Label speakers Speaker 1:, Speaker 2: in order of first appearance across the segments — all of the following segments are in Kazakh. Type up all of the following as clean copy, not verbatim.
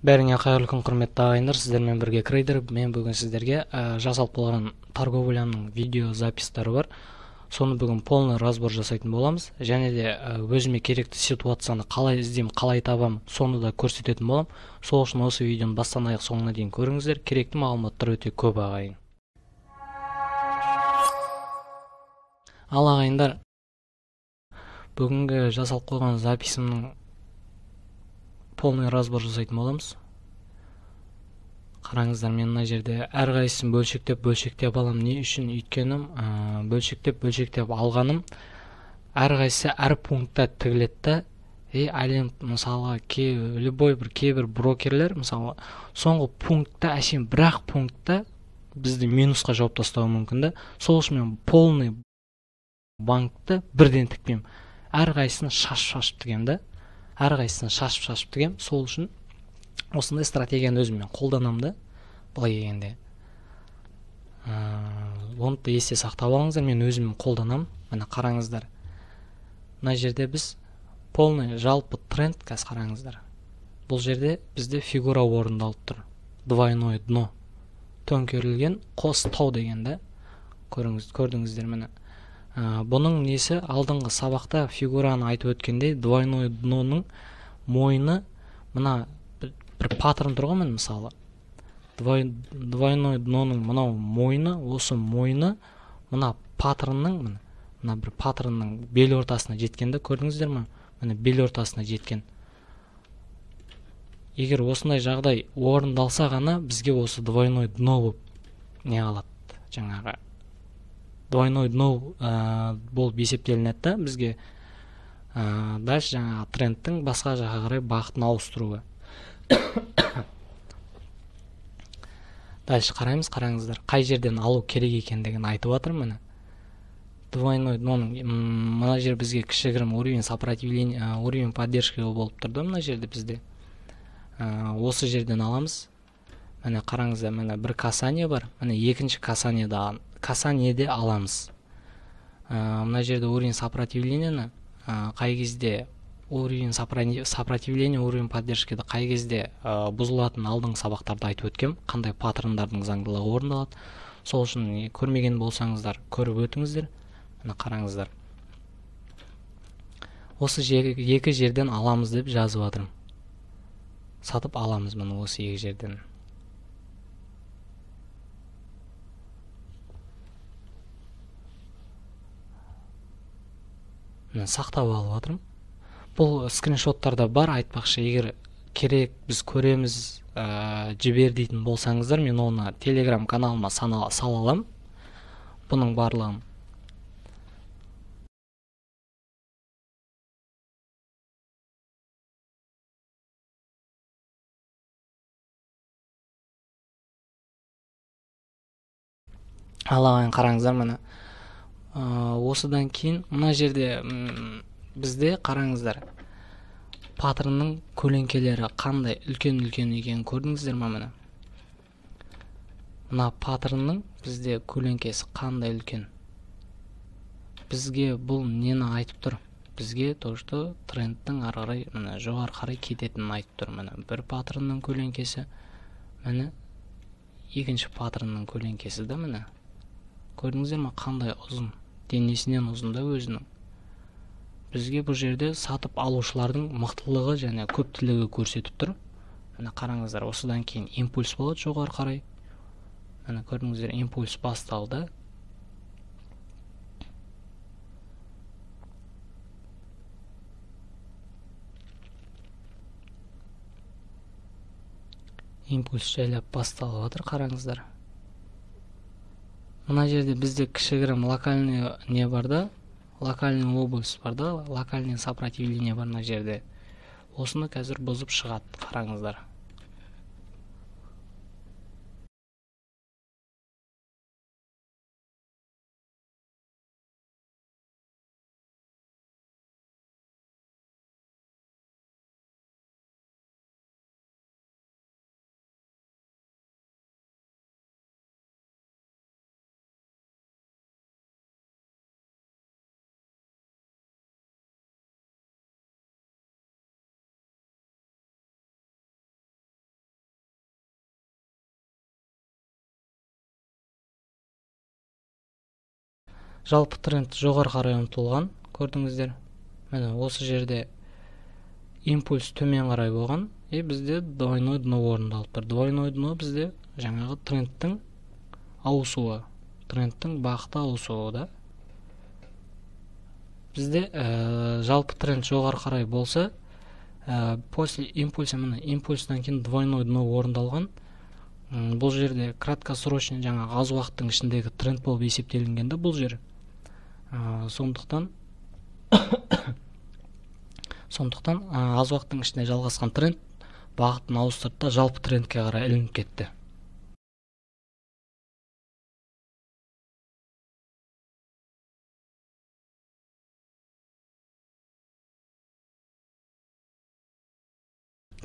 Speaker 1: Бәріңе қайырлы күн, құрметті ағайындар, сіздермен бірге Крейдер. Мен бүгін сіздерге жасалып болған торговляның видео запистары бар. Соны бүгін полный разбор жасайтын боламыз. Және де өзіме керекті ситуацияны қалай іздеймін, қалай табам, соны да көрсететін болам. Сол үшін осы видеоны бастан аяқ соңына дейін көріңіздер. Керекті мағлұматтар өте көп, ағайын. Ал ағайындар, бүгінгі жасалып қойған записімнің полный разбор жасайтын боламыз. Қараңыздар, мен мына жерде әрқайсысын бөлшектеп алам. Не үшін? Өйткені бөлшектеп алғаным әрқайсысы әр пунктта тігіледі. Әлем мысалға кейбір брокерлер мысалы соңғы пунктта бірақ пунктта бізді минусқа жауып тастауы мүмкін да. Сол үшін мен полный банкты бірден тікпеймін. Әрқайсысын шашып тігем да. Шашып тігем. Сол үшін осындай стратегияны өзіммен қолданамын да. Былай дегенде оны да есте сақтап алыңыздар, мен өзім қолданамын. Міне қараңыздар, мына жерде біз полный жалпы тренд, қазір қараңыздар. Бұл жерде бізде фигура орындалып тұр. Двойное дно, төңкерілген қос тау деген да. Көрдіңіздер міне. Бұның несі, алдыңғы сабақта фигураны айтып өткендей, двойное дноның мойны, мына бір паттерн тұрған мен мысалы. Двойное дноның мынау мойны, осы мойны мына паттернның, мына бір паттернның бел ортасына жеткенді көрдіңіздер ме? Міне бел ортасына жеткен. Егер осындай жағдай орындалса ғана бізге осы двойное дно болып не алады, жаңағы двойной дно болып есептелінеді да бізге. Дальше жаңағы трендтің басқа жаққа қарай бағытын ауыстыруға. Дальше қараңыздар, қай жерден алу керек екендігін айтып жатыр міне. Двойной дноның мына жер бізге кішігірім уровень сопротивления, уровень поддержки болып тұрды мына жерде бізде. Осы жерден аламыз. Міне қараңыздар, міне бір касание бар. Міне екінші касанеде аламыз. Мына жерде уровень сопротивлениені қай кезде уровень сопротивления, уровень поддержкиді қай кезде бұзылатын алдыңғы сабақтарда айтып өткем, қандай паттерндардың заңдылығы орындалады. Сол үшін көрмеген болсаңыздар көріп өтіңіздер. Міне қараңыздар, осы екі жерден аламыз деп жазып жатырмын. Сатып аламыз міне осы екі жерден. Сақтап алып жатырмын. Бұл скриншоттарда бар, айтпақшы, егер керек біз көреміз, жібер дейтін болсаңыздар, мен оны телеграм каналыма сала алам. Бұның барлығын. Алайын қараңыздар міне. Осыдан кейін мына жерде бізде қараңыздар, паттернның көлеңкелері қандай үлкен екенін көрдіңіздер ме міне. Мына паттернның бізде көлеңкесі қандай үлкен. Бізге бұл нені айтып тұр? Бізге точно трендтің ары қарай міне жоғары қарай кететінін айтып тұр. Міне бір паттернның көлеңкесі, міне екінші паттернның көлеңкесі да міне. Көрдіңіздер ме қандай ұзын, денесінен ұзын да өзінің. Бізге бұл жерде сатып алушылардың мықтылығы және көптілігі көрсетіп тұр. Міне қараңыздар, осыдан кейін импульс болады жоғары қарай. Міне көрдіңіздер, импульс басталды. Импульс жайлап басталып жатыр, қараңыздар. Мына жерде бізде кішігірім локальный не бар да, локальный область бар да, локальный сопротивление бар мына жерде. Осыны қазір бұзып шығады, қараңыздар. жалпы тренд жоғары қарай ұмтылған, көрдіңіздер. Міне осы жерде импульс төмен қарай болған, бізде двойной дно орындалып тұр. Двойной дно бізде жаңағы трендтің ауысуы, трендтің бағыты ауысуы да. Бізде жалпы тренд жоғары қарай болса, после импульса, міне импульстан кейін двойной дно орындалған. Бұл жерде краткосрочный жаңағы аз уақыттың ішіндегі тренд болып есептелінгенде бұл жер. Сондықтан аз уақыттың ішінде жалғасқан тренд бағытын ауыстырды да жалпы трендке қарай ілініп кетті.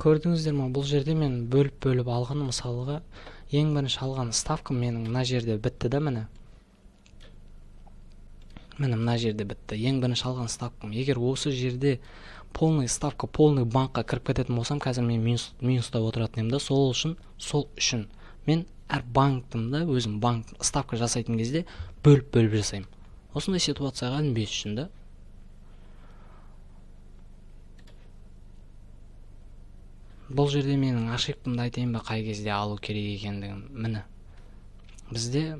Speaker 1: Көрдіңіздер ма, бұл жерде мен бөліп алған, мысалға ең бірінші алған ставкам менің мына жерде бітті да, міне мына жерде бітті. Ең бірінші алған ставкам. Егер осы жерде полный ставка, полный банкқа кіріп кететін болсам, қазір мен минуста отыратын едім да, сол үшін мен әр банктымда өзім банк ставка жасайтын кезде бөліп жасаймын. Осындай ситуацияға ілінбес үшін да. Бұл жерде менің ошибкамды айтайын ба, қай кезде алу керек екендігін. Міне бізде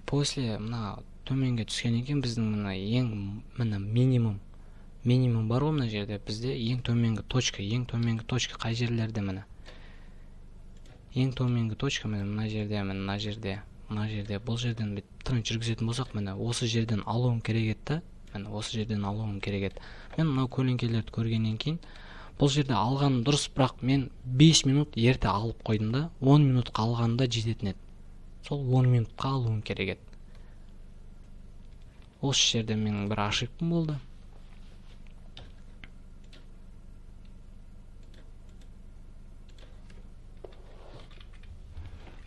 Speaker 1: после мына төменге түскеннен кейін біздің мына ең минимум бар ғой, мына жерде бізде ең төменгі точка қай жерлерде? Міне ең төменгі точка мына жерде, мына жерде бұл жерден тренд жүргізетін болсақ, міне осы жерден алуым керек еді. Мен мынау көлеңкелерді көргеннен кейін бұл жерде алғаным дұрыс, бірақ мен 5 минут ерте алып қойдым да, 10 минутқа алғанымда жететін еді. Сол 10 минутқа алуым керек еді. Осы жерде менің бір ошибкам болды.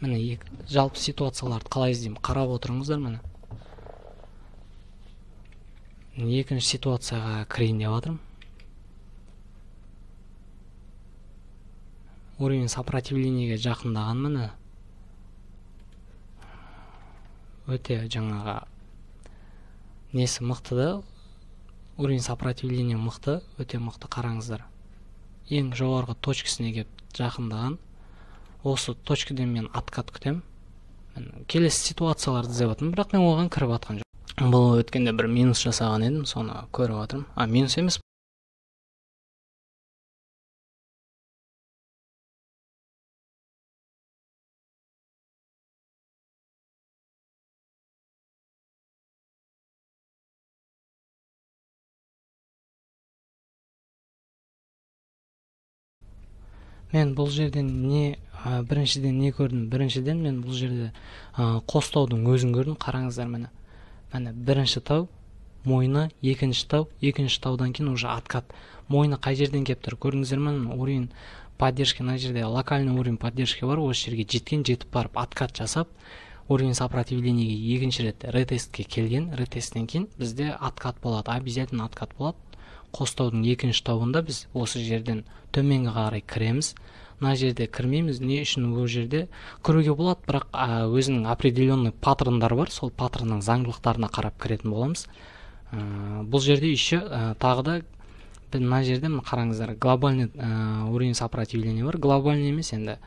Speaker 1: Міне жалпы ситуацияларды қалай іздеймін, қарап отырыңыздар. Міне екінші ситуацияға кірейін деп жатырмын. Уровень сопротивлениеге жақындаған, міне өте жаңағы несі мықты да, уровень сопротивления мықты, өте мықты. Қараңыздар, ең жоғарғы точкасына келіп жақындаған. Осы точкадан мен откат күтем. Келесі ситуацияларды іздеп жатырмын, бірақ мен оған кіріп жатқан жоқ. Бұл өткенде бір минус жасаған едім, соны көріп жатырмын. Минус емес. Мен бұл жерден біріншіден не көрдім? Біріншіден мен бұл жерде қостаудың өзін көрдім. Қараңыздар, міне бірінші тау, мойны, екінші таудан кейін уже откат. Мойны қай жерден кеп тұр? Көрдіңіздер ме? Уровень поддержки, мына жерде локальный уровень поддержки бар. Осы жерге жетіп барып откат жасап, уровень сопротивлениеге екінші рет ретестке келген. Ретесттен кейін бізде откат болады, обязательно откат болады. Қостаудың екінші тауында біз осы жерден төменге қарай кіреміз. Мына жерде кірмейміз. Не үшін? бұл жерде кіруге болады, бірақ өзінің определенный паттерндары бар. Сол паттернның заңдылықтарына қарап кіретін боламыз. Бұл жерде еще тағы да мына жерде қараңыздар, глобальный уровень сопротивления бар. Глобальный емес енді,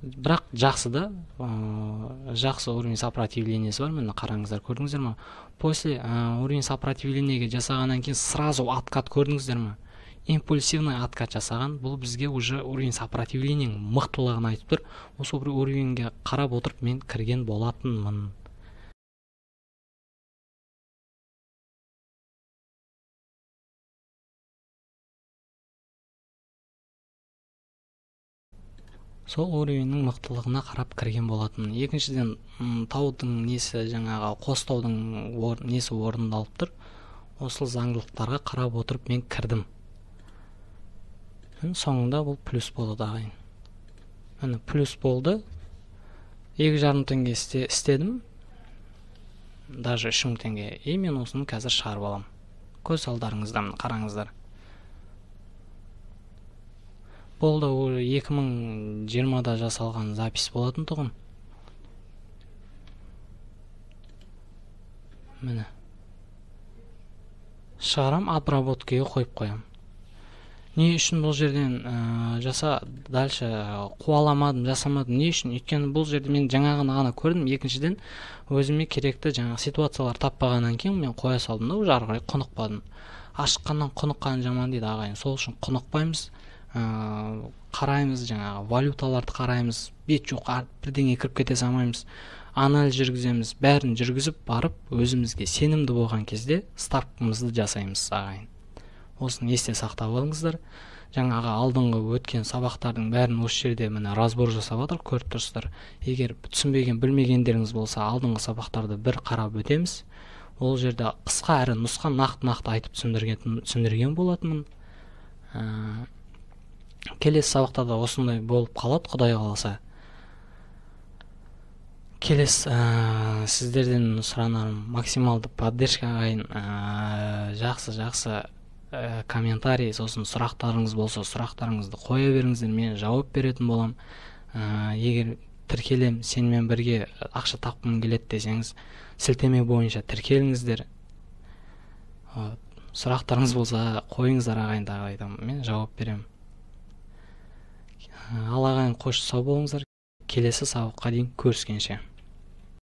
Speaker 1: бірақ жақсы да, жақсы уровень сопротивлениесі бар. Міне қараңыздар, көрдіңіздер ме? После уровень сопротивлениеге жасағаннан кейін сразу откат, көрдіңіздер ме? Импульсивный откат жасаған. Бұл бізге уже уровень сопротивлениенің мықтылығын айтып тұр. Осы уровеньге қарап отырып мен кірген болатынмын. Сол уровеньнің мықтылығына қарап кірген болатын. Екіншіден, таудың несі, жаңағы қостаудың несі орындалып тұр. Осы заңдылықтарға қарап отырып мен кірдім. Соңында бұл плюс болды ағайын. Міне плюс болды. 2,5 теңге істедім. Даже 3,000 теңге. Мен осыны қазір шығарып алам. Көз алдарыңыздан қараңыздар. Бұл да 2020-да жасалған запись болатын тұғын. міне шығарам, отработкаға қойып қоям. Не үшін бұл жерден дальше қуаламадым, жасамадым? Не үшін? Өйткені бұл жерде мен жаңағыны ғана көрдім. Екіншіден, өзіме керекті жаңағы ситуациялар таппағаннан кейін мен қоя салдым да, уже ары қарай құнықпадым. Ашыққаннан құныққан жаман дейді ағайын. Сол үшін құнықпаймыз, қараймыз, жаңағы валюталарды қараймыз, бет жоқ бірдеңе кіріп кете салмаймыз, анализ жүргіземіз, бәрін жүргізіп барып өзімізге сенімді болған кезде ставкамызды жасаймыз ағайын. Осыны есте сақтап алыңыздар. Жаңағы алдыңғы өткен сабақтардың бәрін осы жерде міне разбор жасап жатыр, көріп тұрсыздар. Егер түсінбеген, білмегендеріңіз болса, алдыңғы сабақтарды бір қарап өтеміз. Ол жерде қысқа әрі нұсқа нақты айтып түсіндірген болатынмын. Келесі сабақта да осындай болып қалады, Құдай қаласа. Келесі сіздерден сұранарым максималды поддержка ағайын, жақсы комментарий, сосын сұрақтарыңыз болса, сұрақтарыңызды қоя беріңіздер, мен жауап беретін болам. Егер тіркелем, сенімен бірге ақша тапқым келеді десеңіз, сілтеме бойынша тіркеліңіздер. Сұрақтарыңыз болса, қойыңыздар ағайын, мен жауап берем. Ал ағайын, қош сау болыңыздар. Келесі сабаққа дейін көріскенше.